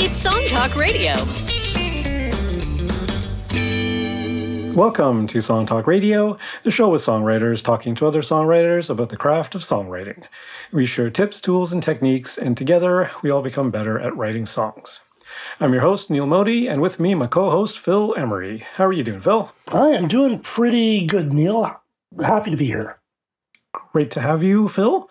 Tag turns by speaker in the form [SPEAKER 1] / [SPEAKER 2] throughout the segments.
[SPEAKER 1] It's Song Talk Radio.
[SPEAKER 2] Welcome to Song Talk Radio, the show with songwriters talking to other songwriters about the craft of songwriting. We share tips, tools, and techniques, and together we all become better at writing songs. I'm your host, Neil Modi, and with me, my co-host, Phil Emery. How are you doing, Phil?
[SPEAKER 3] I am doing pretty good, Neil. Happy to be here.
[SPEAKER 2] Great to have you, Phil.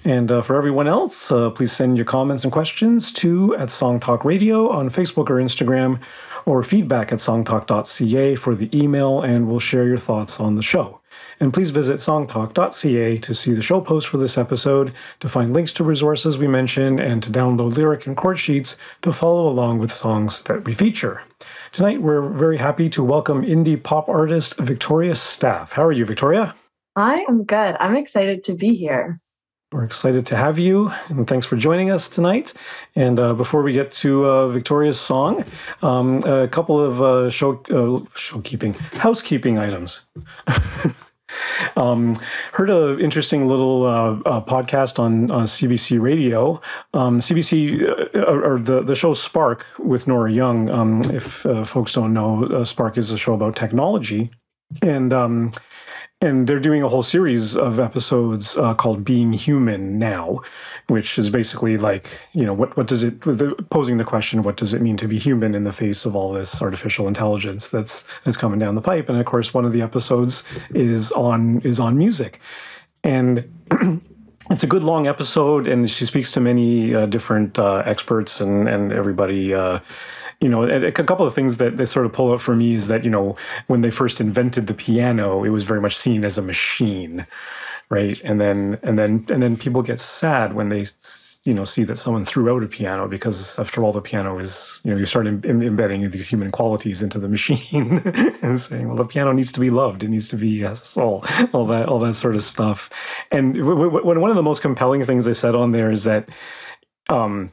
[SPEAKER 2] And for everyone else, please send your comments and questions to @SongTalkRadio on Facebook or Instagram, or feedback@songtalk.ca for the email, and we'll share your thoughts on the show. And please visit songtalk.ca to see the show post for this episode, to find links to resources we mentioned, and to download lyric and chord sheets to follow along with songs that we feature. Tonight, we're very happy to welcome indie pop artist Victoria Staff. How are you, Victoria?
[SPEAKER 4] I am good. I'm excited to be here.
[SPEAKER 2] We're excited to have you, and thanks for joining us tonight. And before we get to Victoria's song, a couple of housekeeping items. Heard an interesting little podcast on CBC Radio. CBC, or the show Spark with Nora Young. If folks don't know, Spark is a show about technology, and they're doing a whole series of episodes called Being Human Now, which is basically like, what does it, posing the question, what does it mean to be human in the face of all this artificial intelligence that's coming down the pipe? And of course, one of the episodes is on music. And it's a good long episode, and she speaks to many different experts and everybody. A couple of things that they sort of pull out for me is that, when they first invented the piano, it was very much seen as a machine, right? And then people get sad when they, see that someone threw out a piano, because after all, the piano is, you start embedding these human qualities into the machine and saying, well, the piano needs to be loved. It needs to be all that sort of stuff. And one of the most compelling things they said on there is that, when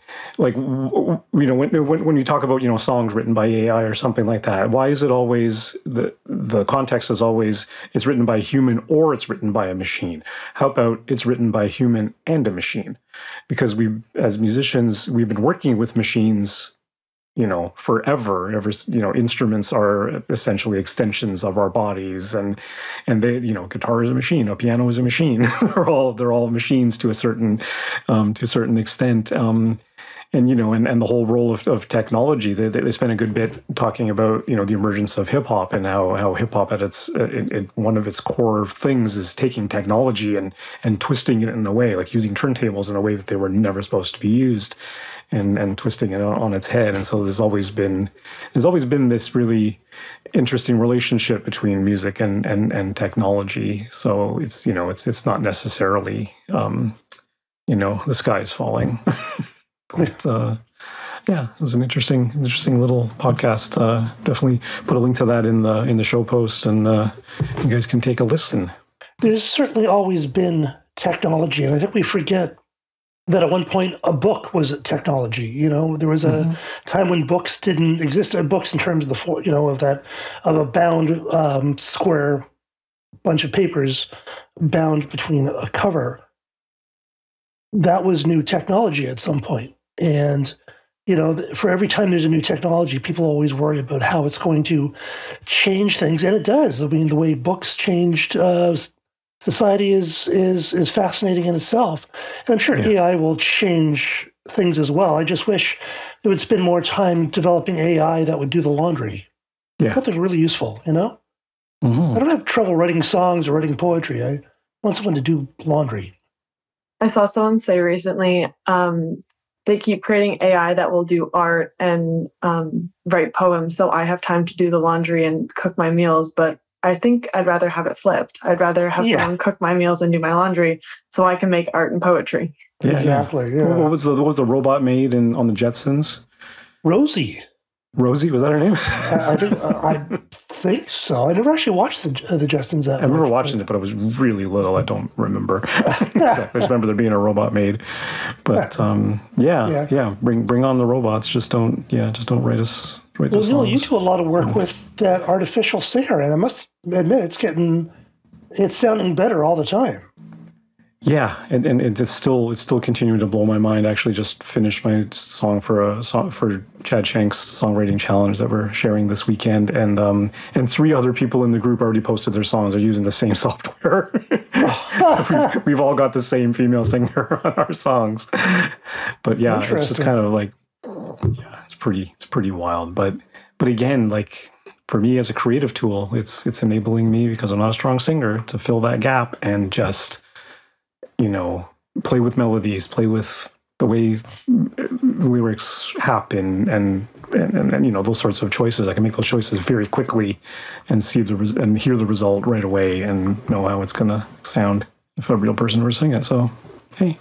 [SPEAKER 2] you talk about, songs written by AI or something like that, why is it always, the context is always, it's written by a human or it's written by a machine? How about it's written by a human and a machine? Because as musicians, we've been working with machines, forever. Instruments are essentially extensions of our bodies, and they, guitar is a machine, a piano is a machine. they're all machines to a certain extent. And the whole role of technology. They spend a good bit talking about, the emergence of hip hop, and how hip hop at its one of its core things is taking technology and twisting it in a way, like using turntables in a way that they were never supposed to be used, and twisting it on its head. And so there's always been this really interesting relationship between music and technology. So it's not necessarily the sky is falling. But it was an interesting little podcast. Definitely put a link to that in the show post, and you guys can take a listen.
[SPEAKER 3] There's certainly always been technology, and I think we forget that at one point a book was a technology. There was a time when books didn't exist. Books in terms of of a bound square bunch of papers bound between a cover. That was new technology at some point. And, for every time there's a new technology, people always worry about how it's going to change things. And it does. I mean, the way books changed society is fascinating in itself. And I'm sure AI will change things as well. I just wish it would spend more time developing AI that would do the laundry. Yeah. Something really useful, Mm-hmm. I don't have trouble writing songs or writing poetry. I want someone to do laundry.
[SPEAKER 4] I saw someone say recently, they keep creating AI that will do art and write poems, so I have time to do the laundry and cook my meals. But I think I'd rather have it flipped. I'd rather have someone cook my meals and do my laundry, so I can make art and poetry.
[SPEAKER 3] Yeah, exactly. Yeah.
[SPEAKER 2] What was the robot made on the Jetsons?
[SPEAKER 3] Rosie, was that her name? I think so. I never actually watched the Jetsons.
[SPEAKER 2] I remember watching it, but I was really little. I don't remember. I just remember there being a robot made. But bring on the robots. Just don't write us. Well,
[SPEAKER 3] Neil, you do a lot of work with that artificial singer, and I must admit it's sounding better all the time.
[SPEAKER 2] Yeah, and it's still continuing to blow my mind. I actually just finished my song for Chad Shank's songwriting challenge that we're sharing this weekend, and 3 other people in the group already posted their songs. They're using the same software. So we've all got the same female singer on our songs. But yeah, it's just kind of like, yeah, it's pretty wild. But again, like for me as a creative tool, it's enabling me, because I'm not a strong singer, to fill that gap and just, play with melodies, play with the way lyrics happen, and those sorts of choices. I can make those choices very quickly and hear the result right away and know how it's gonna sound if a real person were to sing it. So, hey,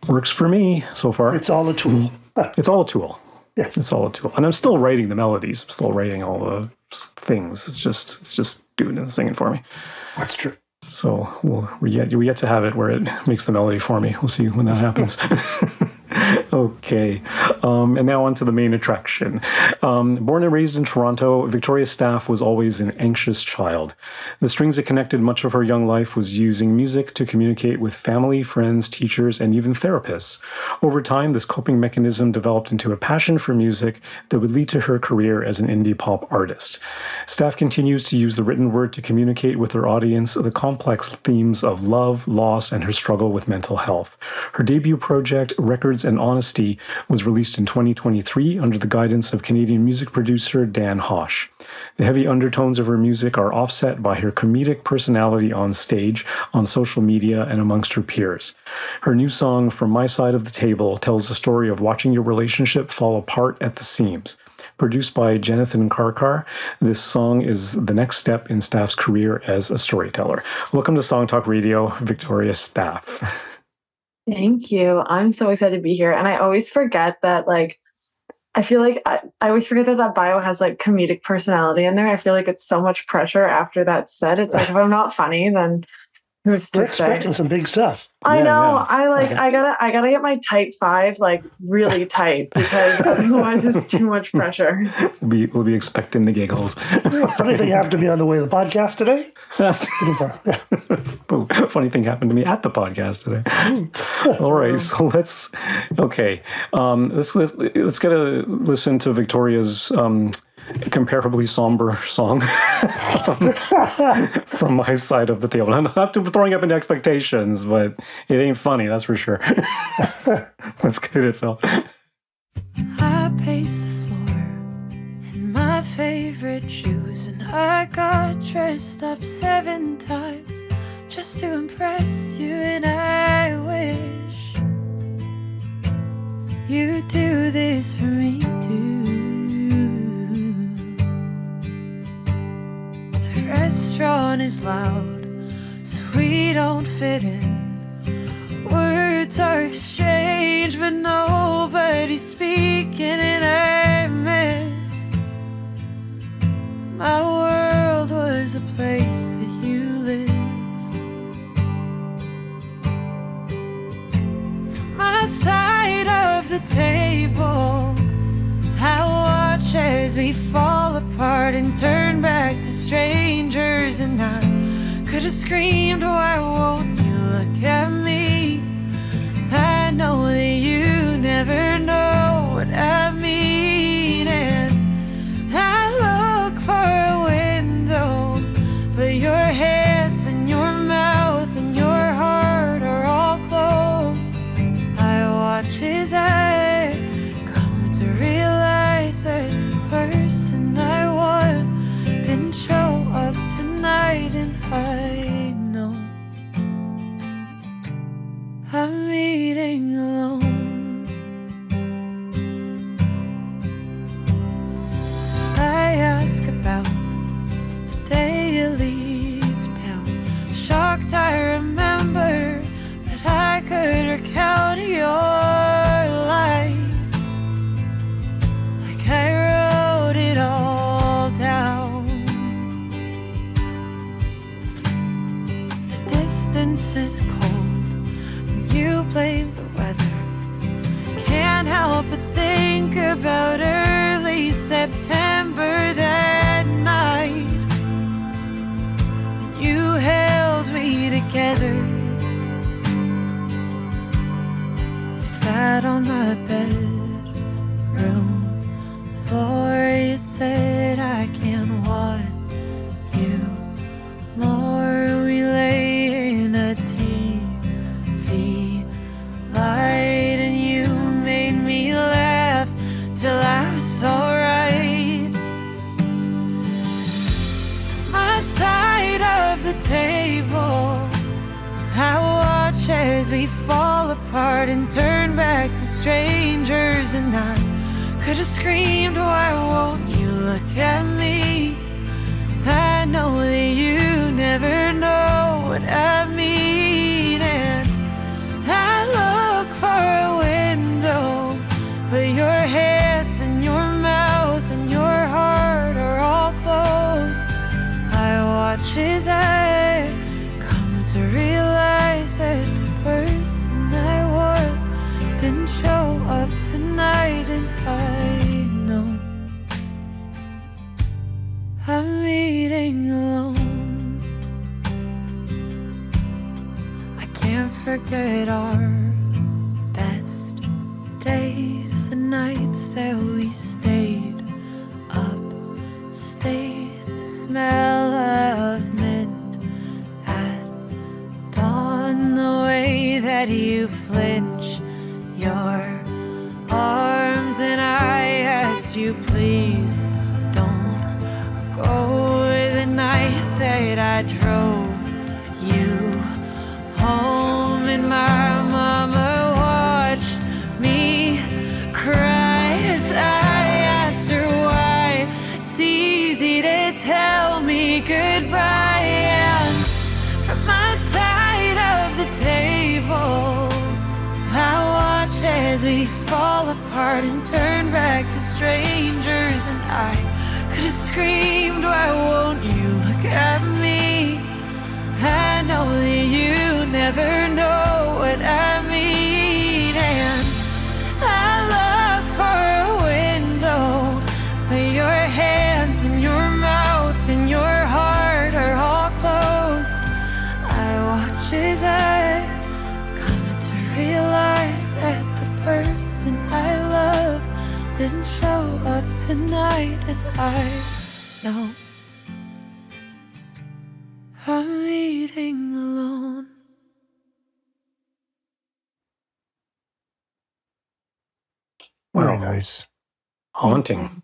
[SPEAKER 2] works for me so far.
[SPEAKER 3] It's all a tool.
[SPEAKER 2] It's all a tool.
[SPEAKER 3] Yes,
[SPEAKER 2] it's all a tool. And I'm still writing the melodies. I'm still writing all the things. It's just doing and singing for me.
[SPEAKER 3] That's true.
[SPEAKER 2] So we yet to have it where it makes the melody for me. We'll see when that happens. Okay. And now on to the main attraction. Born and raised in Toronto, Victoria Staff was always an anxious child. The strings that connected much of her young life was using music to communicate with family, friends, teachers, and even therapists. Over time, this coping mechanism developed into a passion for music that would lead to her career as an indie pop artist. Staff continues to use the written word to communicate with her audience the complex themes of love, loss, and her struggle with mental health. Her debut project, Records and Honesty, was released in 2023 under the guidance of Canadian music producer Dan Hosh. The heavy undertones of her music are offset by her comedic personality on stage, on social media, and amongst her peers. Her new song, From My Side of the Table, tells the story of watching your relationship fall apart at the seams. Produced by Jonathan Karkar, this song is the next step in Staff's career as a storyteller. Welcome to Song Talk Radio, Victoria Staff.
[SPEAKER 4] Thank you. I'm so excited to be here. And I always forget that, I feel like I always forget that bio has comedic personality in there. I feel like it's so much pressure after that's said. It's like, if I'm not funny, then who's to
[SPEAKER 3] We're
[SPEAKER 4] say?
[SPEAKER 3] expecting some big stuff.
[SPEAKER 4] I know.
[SPEAKER 2] Yeah.
[SPEAKER 4] I gotta get my tight 5 really tight, because otherwise it's too much pressure.
[SPEAKER 2] We'll be expecting the giggles.
[SPEAKER 3] Funny thing happened to me on the way to the podcast today.
[SPEAKER 2] Funny thing happened to me at the podcast today. All right, so let's get a listen to Victoria's comparably somber song From My Side of the Table. I'm not throwing up into expectations, but it ain't funny, that's for sure. Let's get it, Phil.
[SPEAKER 1] I paced the floor in my favorite shoes, and I got dressed up 7 times just to impress you, and I wish you'd do this for me too. The restaurant is loud, so we don't fit in. Words are exchanged, but nobody's speaking, and I miss my world was a place that you live. From my side of the table, I watch as we fall apart and turn back to strangers, and I could have screamed, why won't you look at me? I know that you never know what I mean, and I look for a window, but your hands and your mouth and your heart are all closed. I watch as I come to realize that the person I want didn't show up tonight, and I know I'm eating alone. my bedroom floor. You said I can't want you more. We lay in a TV light and you made me laugh till I was alright. My side of the table, I watch as we fall apart and turn back to strangers. And I could have screamed, why won't you look at me? I know that you never know what I mean. And I look for a window, but your hands and your mouth and your heart are all closed. I watch as I come to realize that the person I was didn't show up tonight. And I know I'm eating alone. I can't forget our best days, the nights that we stayed up, stayed, the smell of mint at dawn, the way that you flinch your arms, and I asked you, please don't go. The night that I drove you home, and my mama watched me cry as I asked her why. It's easy to tell me goodbye. And from my side of the table, I watch as we fall apart and turn back to strangers. And I could have screamed, why won't you look at me? I know that you never know what I mean. And I look for a window, but your hands and your mouth and your heart are all closed. I watch as I come to realize that the person I love didn't show up tonight. And I know I'm eating alone.
[SPEAKER 3] Very
[SPEAKER 2] Wow.
[SPEAKER 3] nice.
[SPEAKER 2] Haunting.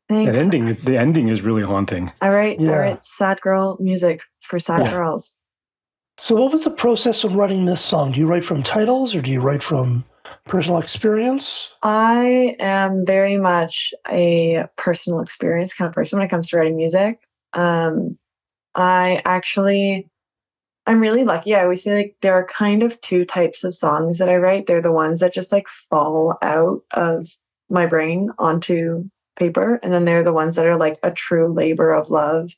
[SPEAKER 4] Thanks.
[SPEAKER 2] The ending is really haunting.
[SPEAKER 4] I write
[SPEAKER 3] Yeah.
[SPEAKER 4] sad girl music for sad
[SPEAKER 2] Yeah.
[SPEAKER 4] girls.
[SPEAKER 3] So, what was the process of writing this song? Do you write from titles, or do you write from personal experience?
[SPEAKER 4] I am very much a personal experience kind of person when it comes to writing music. I'm really lucky. I always say like there are kind of two types of songs that I write. They're the ones that just like fall out of my brain onto paper. And then they're the ones that are like a true labor of love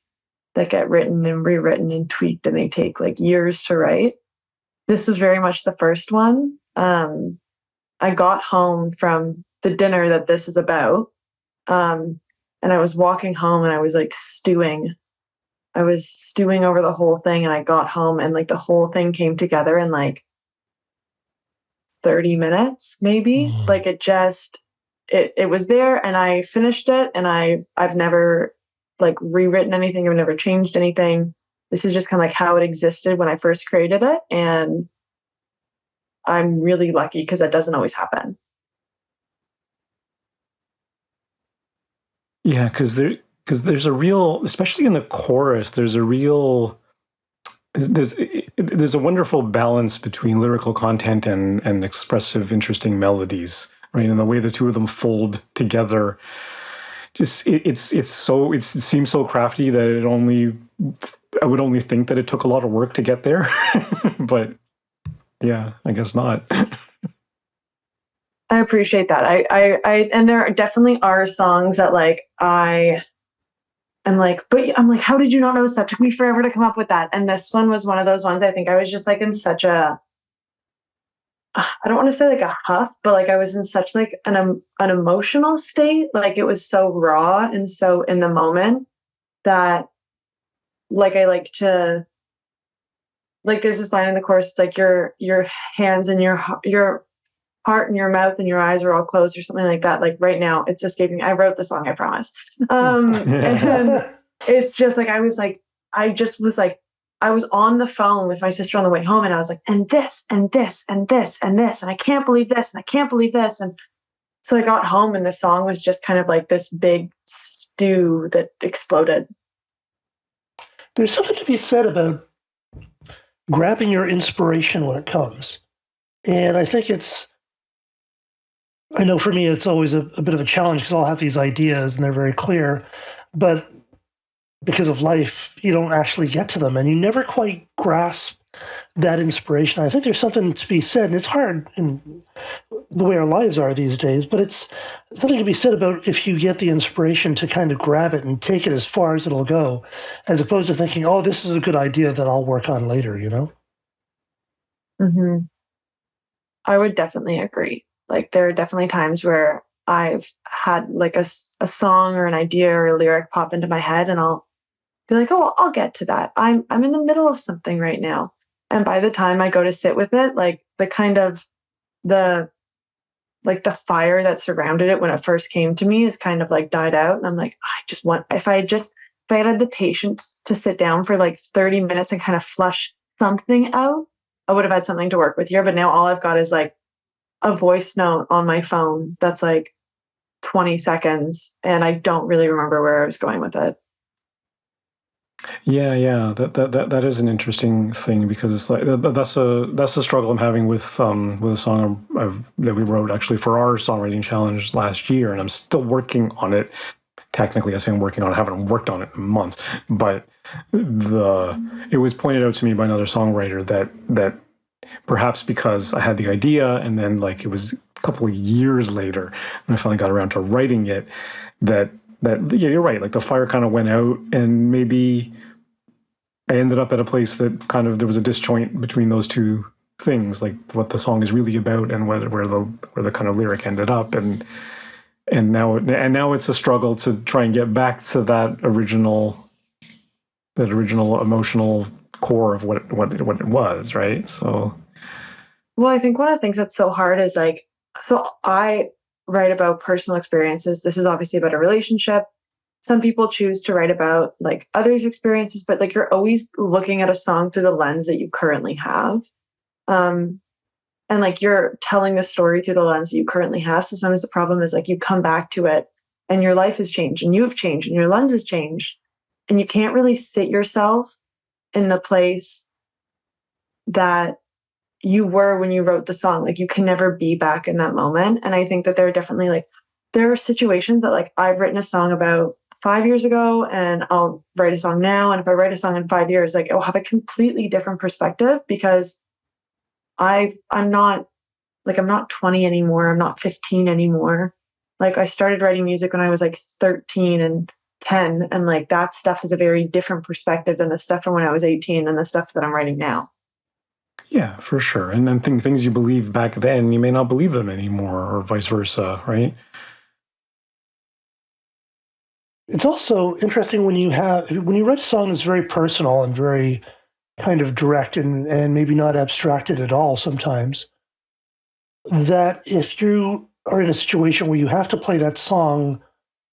[SPEAKER 4] that get written and rewritten and tweaked, and they take like years to write. This was very much the first one. I got home from the dinner that this is about. And I was walking home and I was like stewing. I was stewing over the whole thing, and I got home and like the whole thing came together in like 30 minutes, maybe.
[SPEAKER 3] Mm.
[SPEAKER 4] Like it was there, and I finished it, and I've never like rewritten anything. I've never changed anything. This is just kind of like how it existed when I first created it. And I'm really lucky because that doesn't always happen.
[SPEAKER 2] Yeah, because there's a real, especially in the chorus, there's a a wonderful balance between lyrical content and expressive, interesting melodies, right? And the way the two of them fold together, just it seems so crafty that I would only think that it took a lot of work to get there, but yeah, I guess not.
[SPEAKER 4] I appreciate that. I and there definitely are songs that like I'm like, how did you not notice that? Took me forever to come up with that. And this one was one of those ones. I think I was just like in such a, I don't want to say like a huff, but like I was in such like an emotional state. Like it was so raw and so in the moment that like I like to, like there's this line in the chorus, it's like your hands and your heart in your mouth and your eyes are all closed or something like that. Like right now, it's escaping me. I wrote the song, I promise. And it's just like I was on the phone with my sister on the way home, and I was like, and this, and this, and this, and this, and I can't believe this, and I can't believe this. And so I got home, and the song was just kind of like this big stew that exploded.
[SPEAKER 3] There's something to be said about grabbing your inspiration when it comes. And I think I know for me, it's always a bit of a challenge because I'll have these ideas and they're very clear. But because of life, you don't actually get to them and you never quite grasp that inspiration. I think there's something to be said, and it's hard in the way our lives are these days, but it's something to be said about if you get the inspiration to kind of grab it and take it as far as it'll go, as opposed to thinking, oh, this is a good idea that I'll work on later, you know?
[SPEAKER 4] Mm-hmm. I would definitely agree. Like there are definitely times where I've had like a song or an idea or a lyric pop into my head, and I'll be like, oh, I'll get to that. I'm in the middle of something right now. And by the time I go to sit with it, like the fire that surrounded it when it first came to me is kind of like died out. And I'm like, if I had the patience to sit down for like 30 minutes and kind of flush something out, I would have had something to work with here. But now all I've got is like a voice note on my phone that's like 20 seconds. And I don't really remember where I was going with it.
[SPEAKER 2] Yeah. That is an interesting thing because it's like that's a struggle I'm having with a song that we wrote actually for our songwriting challenge last year, and I'm still working on it. Technically, I say I'm working on it. I haven't worked on it in months, but it was pointed out to me by another songwriter that perhaps because I had the idea and then like it was a couple of years later when I finally got around to writing it, that yeah, you're right. Like the fire kind of went out, and maybe I ended up at a place that kind of there was a disjoint between those two things, like what the song is really about and where the kind of lyric ended up, and now it's a struggle to try and get back to that original emotional core of what it was, right? So,
[SPEAKER 4] well, I think one of the things that's so hard is like, so I write about personal experiences. This is obviously about a relationship. Some people choose to write about like others' experiences, but like you're always looking at a song through the lens that you currently have. And like you're telling the story through the lens that you currently have. So sometimes the problem is like you come back to it and your life has changed and you've changed and your lens has changed. And you can't really sit yourself in the place that you were when you wrote the song. Like you can never be back in that moment. And I think that there are situations that like I've written a song about 5 years ago and I'll write a song now. And if I write a song in 5 years, like it will have a completely different perspective because I'm not 20 anymore. I'm not 15 anymore. Like I started writing music when I was like 13 and 10. And like that stuff has a very different perspective than the stuff from when I was 18 and the stuff that I'm writing now.
[SPEAKER 2] yeah, for sure. And then things you believe back then, you may not believe them anymore, or vice versa, right?
[SPEAKER 3] It's also interesting when you write a song that's very personal and very kind of direct and maybe not abstracted at all sometimes, that if you are in a situation where you have to play that song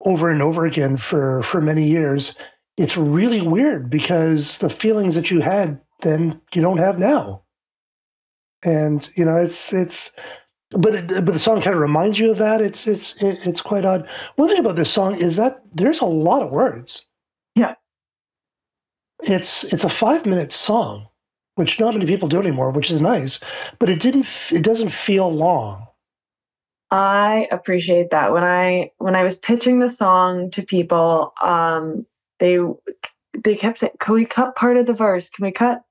[SPEAKER 3] over and over again for many years, it's really weird because the feelings that you had then you don't have now. And you know, but the song kind of reminds you of that. It's quite odd. One thing about this song is that there's a lot of words.
[SPEAKER 4] Yeah.
[SPEAKER 3] It's a 5-minute song, which not many people do anymore, which is nice, but it doesn't feel long.
[SPEAKER 4] I appreciate that. When I was pitching the song to people, they kept saying, "Can we cut part of the verse? Can we cut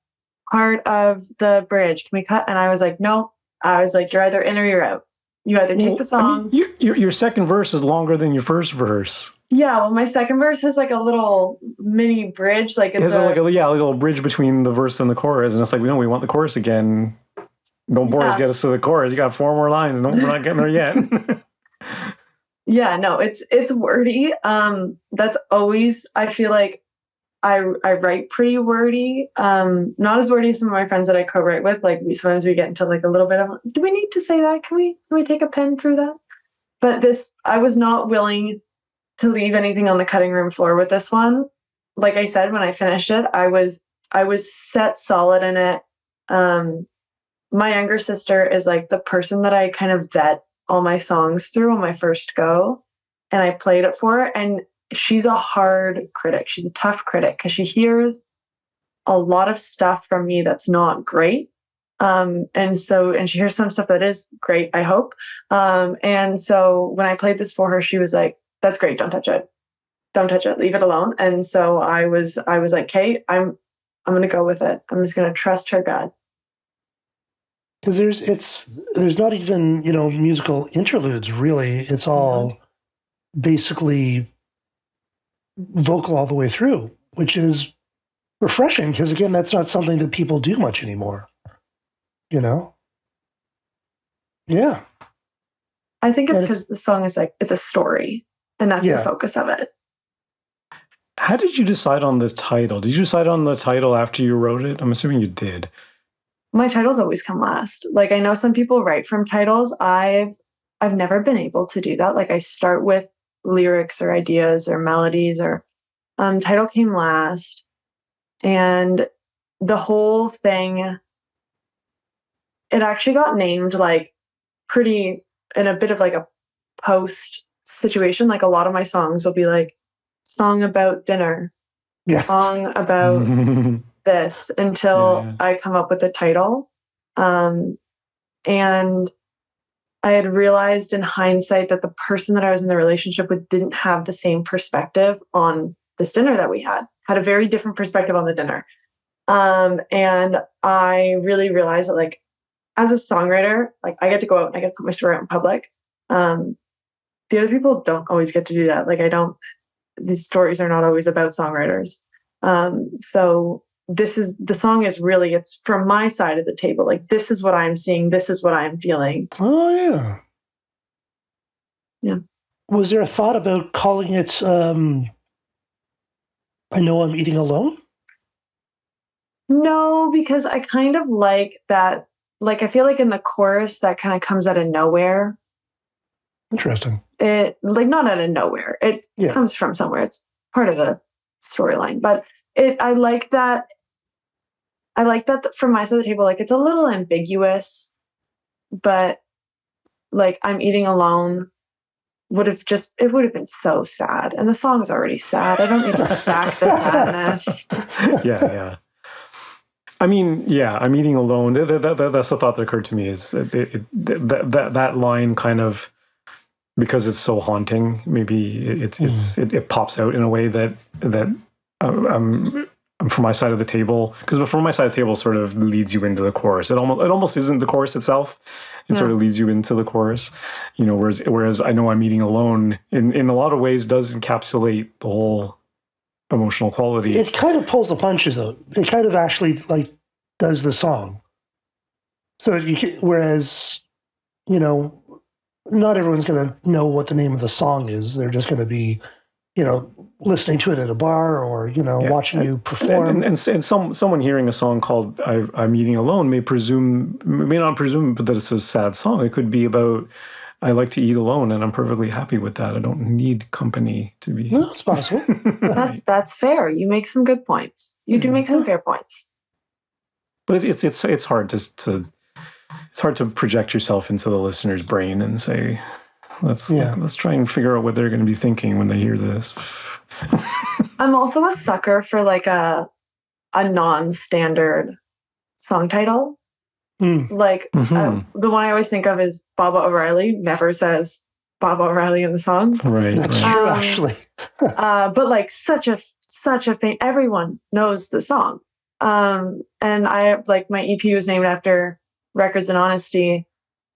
[SPEAKER 4] part of the bridge? Can we cut?" And I was like, "No." I was like, "You're either in or you're out. You either take the song."
[SPEAKER 2] I mean, your second verse is longer than your first verse.
[SPEAKER 4] Yeah, well, my second verse has like a little mini bridge, like it's
[SPEAKER 2] like a little bridge between the verse and the chorus, and it's like, we want the chorus again. Don't bore us, get us to the chorus. You got 4 more lines. No, we're not getting there yet.
[SPEAKER 4] Yeah, no, it's wordy. That's always, I feel like I write pretty wordy. Not as wordy as some of my friends that I co-write with. Like sometimes we get into like a little bit of, do we need to say that? Can we take a pen through that? But I was not willing to leave anything on the cutting room floor with this one. Like I said, when I finished it, I was set solid in it. My younger sister is like the person that I kind of vet all my songs through on my first go, and I played it for her. And she's a hard critic. She's a tough critic because she hears a lot of stuff from me that's not great. And she hears some stuff that is great, I hope. And so when I played this for her, she was like, "That's great. Don't touch it. Don't touch it. Leave it alone." And so I was like, "Okay, I'm going to go with it. I'm just going to trust her gut."
[SPEAKER 3] Because there's not even, musical interludes really. It's all basically vocal all the way through, which is refreshing because again, that's not something that people do much anymore. Yeah.
[SPEAKER 4] I think it's because the song is like, it's a story, and that's the focus of it.
[SPEAKER 2] How did you decide on the title? Did you decide on the title after you wrote it? I'm assuming you did.
[SPEAKER 4] My titles always come last. Like I know some people write from titles. I've never been able to do that. Like I start with lyrics or ideas or melodies or title came last. And the whole thing, it actually got named like pretty in a bit of like a post situation. Like a lot of my songs will be like song about dinner, song about this until I come up with a title. And I had realized in hindsight that the person that I was in the relationship with didn't have the same perspective on this dinner that we had a very different perspective on the dinner. And I really realized that like, as a songwriter, like I get to go out and I get to put my story out in public. The other people don't always get to do that. Like these stories are not always about songwriters. So the song is really, it's from my side of the table. Like, this is what I'm seeing. This is what I'm feeling.
[SPEAKER 3] Oh, yeah.
[SPEAKER 4] Yeah.
[SPEAKER 3] Was there a thought about calling it, I Know I'm Eating Alone?
[SPEAKER 4] No, because I kind of like that. Like, I feel like in the chorus that kind of comes out of nowhere.
[SPEAKER 3] Interesting.
[SPEAKER 4] It like not out of nowhere. It comes from somewhere. It's part of the storyline. But I like that. I like that from my side of the table. Like it's a little ambiguous, but like I'm eating alone would have been so sad. And the song's already sad. I don't need to stack the sadness.
[SPEAKER 2] Yeah. I mean, I'm eating alone. That's the thought that occurred to me. Is that line kind of, because it's so haunting, maybe it pops out in a way that from my side of the table, because from my side of the table sort of leads you into the chorus. It almost isn't the chorus itself. It sort of leads you into the chorus, whereas I Know I'm Eating Alone in a lot of ways does encapsulate the whole emotional quality.
[SPEAKER 3] It kind of pulls the punches though. It kind of actually like does the song. So whereas, not everyone's going to know what the name of the song is. They're just going to be, listening to it at a bar or, watching you perform.
[SPEAKER 2] And someone hearing a song called I'm Eating Alone may not presume that it's a sad song. It could be about, I like to eat alone and I'm perfectly happy with that. I don't need company to be.
[SPEAKER 3] No, it's possible.
[SPEAKER 4] That's fair. You make some good points. You do make some fair points.
[SPEAKER 2] But it's hard it's hard to project yourself into the listener's brain and say, let's try and figure out what they're going to be thinking when they hear this.
[SPEAKER 4] I'm also a sucker for like a non-standard song title. Like the one I always think of is Baba O'Reilly. Never says Baba O'Reilly in the song.
[SPEAKER 2] Right.
[SPEAKER 3] That's true, actually.
[SPEAKER 4] But like such a everyone knows the song. And I like my EP was named after Records and Honesty,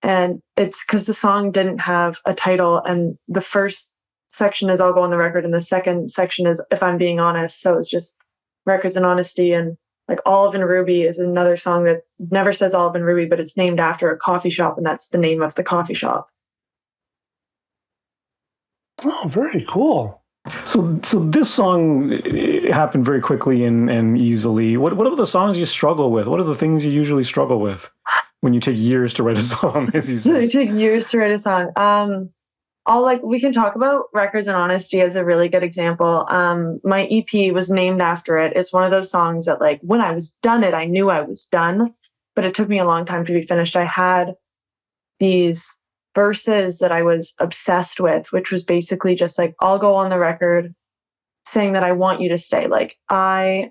[SPEAKER 4] and it's because the song didn't have a title, and the first section is I'll Go on the Record, and the second section is If I'm Being Honest. So it's just Records and Honesty. And like Olive and Ruby is another song that never says Olive and Ruby, but it's named after a coffee shop, and that's the name of the coffee shop.
[SPEAKER 3] Oh, very cool.
[SPEAKER 2] So this song happened very quickly and easily. What are the songs you struggle with? What are the things you usually struggle with when you take years to write a song, as you say?
[SPEAKER 4] It took years to write a song. We can talk about Records and Honesty as a really good example. My EP was named after it. It's one of those songs that, like, when I was done it, I knew I was done, but it took me a long time to be finished. I had these verses that I was obsessed with, which was basically just like, I'll go on the record saying that I want you to stay. Like, I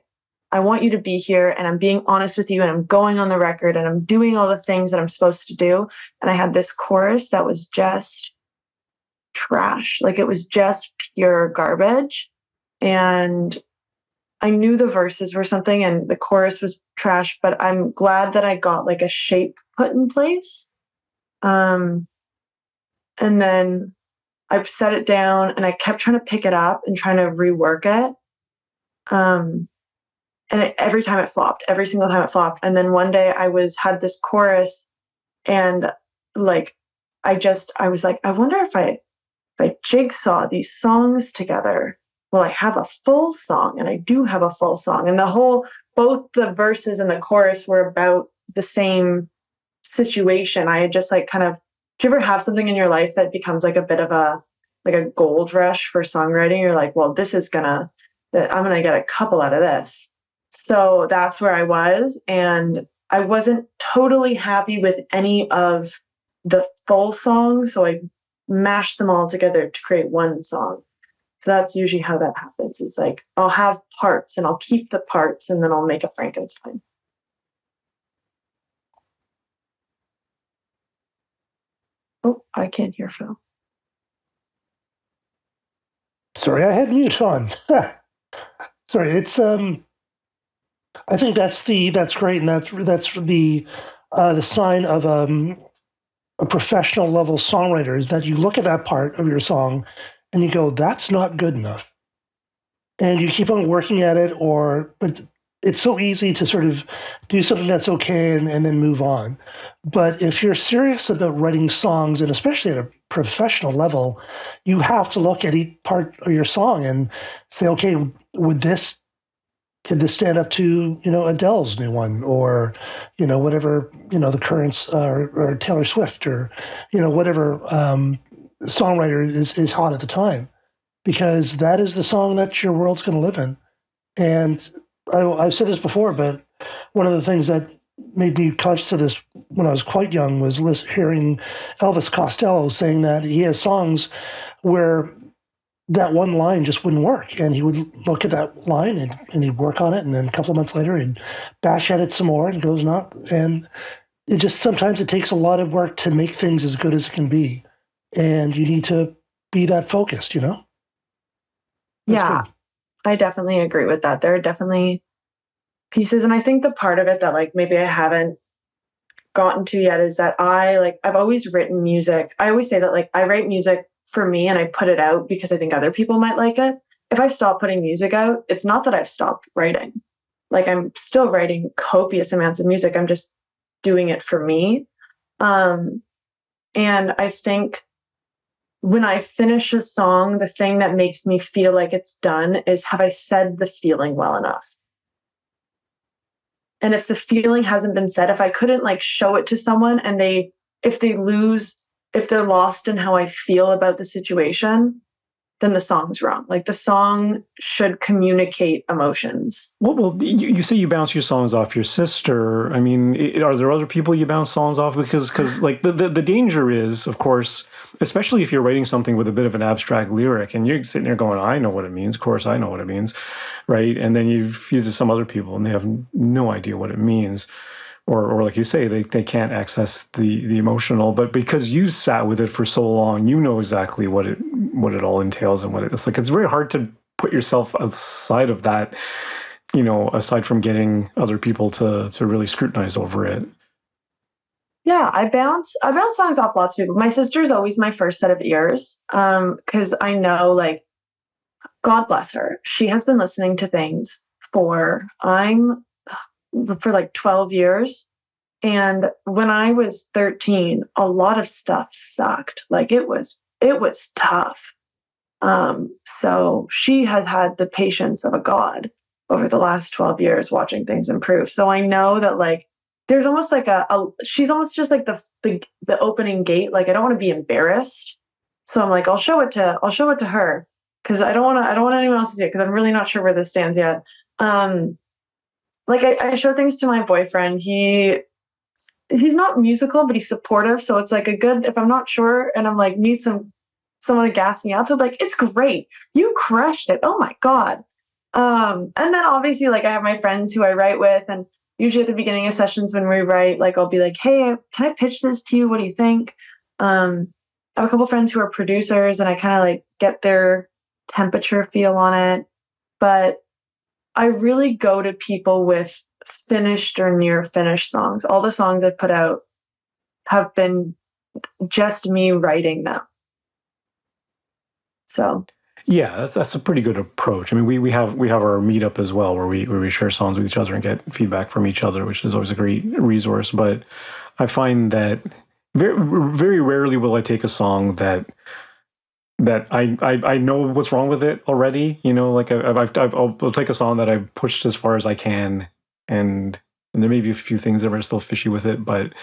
[SPEAKER 4] want you to be here, and I'm being honest with you, and I'm going on the record, and I'm doing all the things that I'm supposed to do. And I had this chorus that was just trash. Like, it was just pure garbage. And I knew the verses were something and the chorus was trash, but I'm glad that I got like a shape put in place. Um, and then I set it down and I kept trying to pick it up and trying to rework it. Um, every time it flopped, every single time it flopped. And then one day had this chorus and like, I was like, I wonder if I jigsaw these songs together, will I have a full song? And I do have a full song. And both the verses and the chorus were about the same situation. I had just like kind of, do you ever have something in your life that becomes like a bit of like a gold rush for songwriting? You're like, well, I'm going to get a couple out of this. So that's where I was. And I wasn't totally happy with any of the full songs. So I mashed them all together to create one song. So that's usually how that happens. It's like I'll have parts and I'll keep the parts and then I'll make a Frankenstein. Oh, I can't hear Phil.
[SPEAKER 3] Sorry, I had mute on. Sorry, it's I think that's great, and that's the sign of a professional level songwriter is that you look at that part of your song and you go, that's not good enough. And you keep on working at it, but it's so easy to sort of do something that's okay and then move on. But if you're serious about writing songs, and especially at a professional level, you have to look at each part of your song and say, okay, could this stand up to, Adele's new one, or, whatever, the currents, or Taylor Swift, or, whatever songwriter is hot at the time, because that is the song that your world's going to live in. And I've said this before, but one of the things that made me conscious of this when I was quite young was hearing Elvis Costello saying that he has songs where that one line just wouldn't work. And he would look at that line and he'd work on it. And then a couple of months later, he'd bash at it some more and goes not. And sometimes it takes a lot of work to make things as good as it can be. And you need to be that focused, That's
[SPEAKER 4] yeah, good. I definitely agree with that. There are definitely pieces. And I think the part of it that like maybe I haven't gotten to yet is that I've always written music. I always say that like I write music for me and I put it out because I think other people might like it. If I stop putting music out, it's not that I've stopped writing. Like I'm still writing copious amounts of music. I'm just doing it for me. And I think when I finish a song, the thing that makes me feel like it's done is, have I said the feeling well enough? And if the feeling hasn't been said, if I couldn't like show it to someone and if they're lost in how I feel about the situation, then the song's wrong. Like the song should communicate emotions.
[SPEAKER 2] Well, you say you bounce your songs off your sister. I mean, are there other people you bounce songs off? Because like the danger is, of course, especially if you're writing something with a bit of an abstract lyric and you're sitting there going, I know what it means. Of course, I know what it means. Right. And then you feed it to some other people and they have no idea what it means. Or like you say, they can't access the emotional, but because you sat with it for so long, you know exactly what it all entails and what it's like. It's very hard to put yourself outside of that, aside from getting other people to really scrutinize over it.
[SPEAKER 4] Yeah, I bounce songs off lots of people. My sister's always my first set of ears, because I know, like, God bless her, she has been listening to things for like 12 years. And when I was 13, a lot of stuff sucked. Like it was tough. So she has had the patience of a god over the last 12 years watching things improve. So I know that like there's almost like she's almost just like the opening gate. Like I don't want to be embarrassed. So I'm like, I'll show it to her because I don't want anyone else to see it because I'm really not sure where this stands yet. Like I show things to my boyfriend. He's not musical, but he's supportive. So it's like a good, if I'm not sure and I'm like, need someone to gas me up, he'll be like, it's great. You crushed it. Oh my God. And then obviously like I have my friends who I write with, and usually at the beginning of sessions when we write, like I'll be like, hey, can I pitch this to you? What do you think? I have a couple friends who are producers and I kind of like get their temperature feel on it. But I really go to people with finished or near finished songs. All the songs I put out have been just me writing them. So
[SPEAKER 2] Yeah, that's a pretty good approach. I mean, we have our meetup as well, where we share songs with each other and get feedback from each other, which is always a great resource. But I find that very rarely will I take a song that I know what's wrong with it already. You know, like I'll take a song that I've pushed as far as I can, and there may be a few things that are still fishy with it, but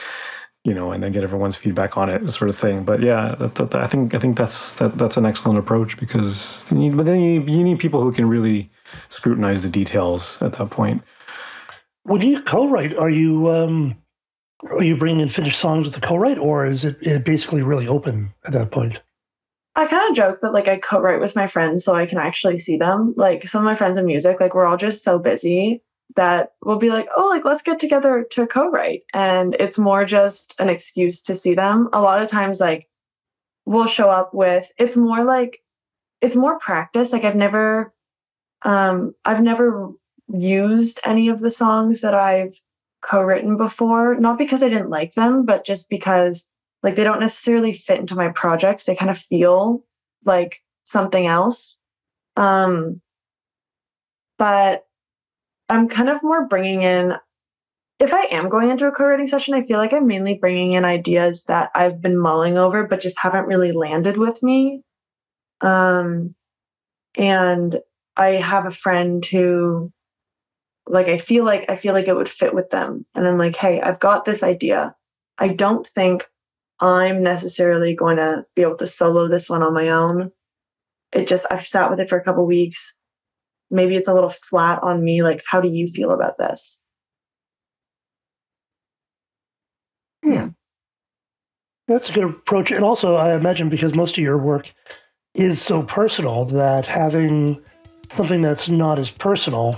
[SPEAKER 2] you know, and then get everyone's feedback on it, sort of thing. But yeah, I think that's an excellent approach because you need people who can really scrutinize the details at that point.
[SPEAKER 3] When you co-write, are you bringing in finished songs with the co-write, or is it basically really open at that point?
[SPEAKER 4] I kind of joke that like I co-write with my friends so I can actually see them. Like some of my friends in music, like we're all just so busy that we'll be like, oh, like let's get together to co-write. And it's more just an excuse to see them. A lot of times like we'll show up with it's more practice. Like I've never used any of the songs that I've co-written before, not because I didn't like them, but just because like they don't necessarily fit into my projects. They kind of feel like something else. But I'm kind of more bringing in, if I am going into a co-writing session, I feel like I'm mainly bringing in ideas that I've been mulling over, but just haven't really landed with me. And I have a friend who, like, I feel like it would fit with them. And I'm like, hey, I've got this idea. I don't think I'm necessarily going to be able to solo this one on my own. I've sat with it for a couple weeks. Maybe it's a little flat on me. Like, how do you feel about this? Yeah.
[SPEAKER 3] That's a good approach. And also, I imagine because most of your work is so personal that having something that's not as personal,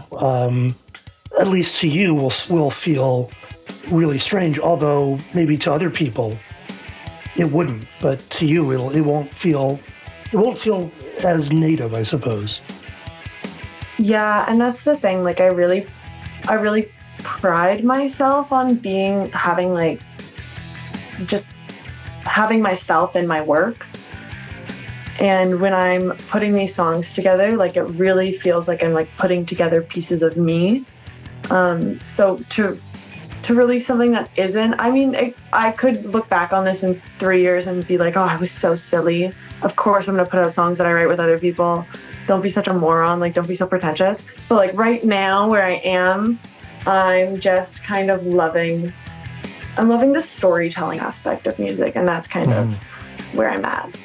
[SPEAKER 3] at least to you, will feel really strange. Although maybe to other people it wouldn't, but to you it won't feel as native, I suppose.
[SPEAKER 4] Yeah, and that's the thing. Like, I really pride myself on having myself in my work. And when I'm putting these songs together, like it really feels like I'm like putting together pieces of me. So to release something that isn't, I mean, I could look back on this in 3 years and be like, oh, I was so silly. Of course, I'm going to put out songs that I write with other people. Don't be such a moron. Like, don't be so pretentious. But like right now where I am, I'm just kind of loving the storytelling aspect of music. And that's kind of where I'm at.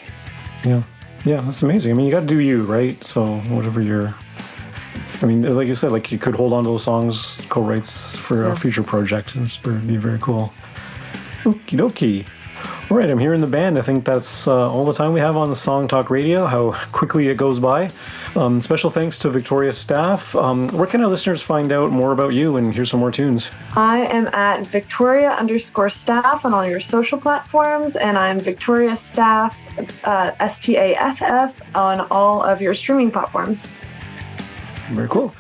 [SPEAKER 2] Yeah. Yeah, that's amazing. I mean, you got to do you, right? So whatever I mean, like you said, like you could hold on to those songs, co-writes for a future project, and it's be very cool. Okie dokie. All right, I'm here in the band. I think that's all the time we have on the Song Talk Radio. How quickly it goes by. Special thanks to Victoria's staff. Where can our listeners find out more about you and hear some more tunes?
[SPEAKER 4] I am at Victoria_staff on all your social platforms, and I'm Victoria Staff, STAFF, on all of your streaming platforms.
[SPEAKER 2] Very cool.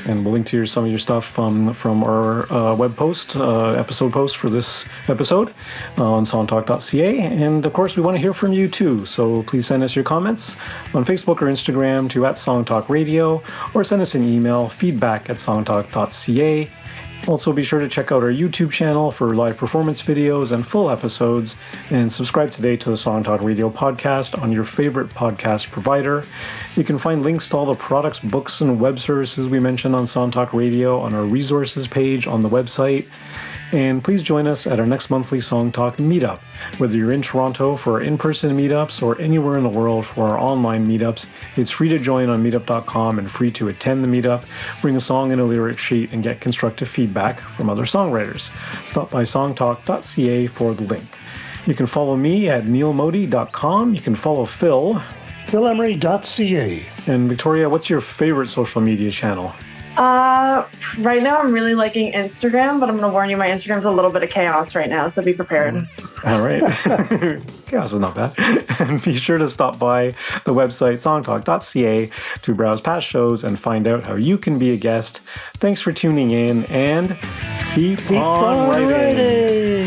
[SPEAKER 2] And we'll link to some of your stuff from our web post, episode post for this episode on songtalk.ca. And of course, we want to hear from you too. So please send us your comments on Facebook or Instagram to @songtalkradio, or send us an email, feedback@songtalk.ca. Also, be sure to check out our YouTube channel for live performance videos and full episodes, and subscribe today to the Song Talk Radio podcast on your favorite podcast provider. You can find links to all the products, books, and web services we mentioned on Song Talk Radio on our resources page on the website. And please join us at our next monthly Song Talk meetup. Whether you're in Toronto for our in-person meetups or anywhere in the world for our online meetups, it's free to join on meetup.com and free to attend the meetup, bring a song and a lyric sheet, and get constructive feedback from other songwriters. Stop by songtalk.ca for the link. You can follow me at neilmodi.com. You can follow Phil.
[SPEAKER 3] PhilEmery.ca.
[SPEAKER 2] And Victoria, what's your favorite social media channel?
[SPEAKER 4] Right now I'm really liking Instagram, but I'm going to warn you, my Instagram's a little bit of chaos right now, so be prepared.
[SPEAKER 2] All right. Chaos is not bad. And be sure to stop by the website songtalk.ca to browse past shows and find out how you can be a guest. Thanks for tuning in, and keep on writing.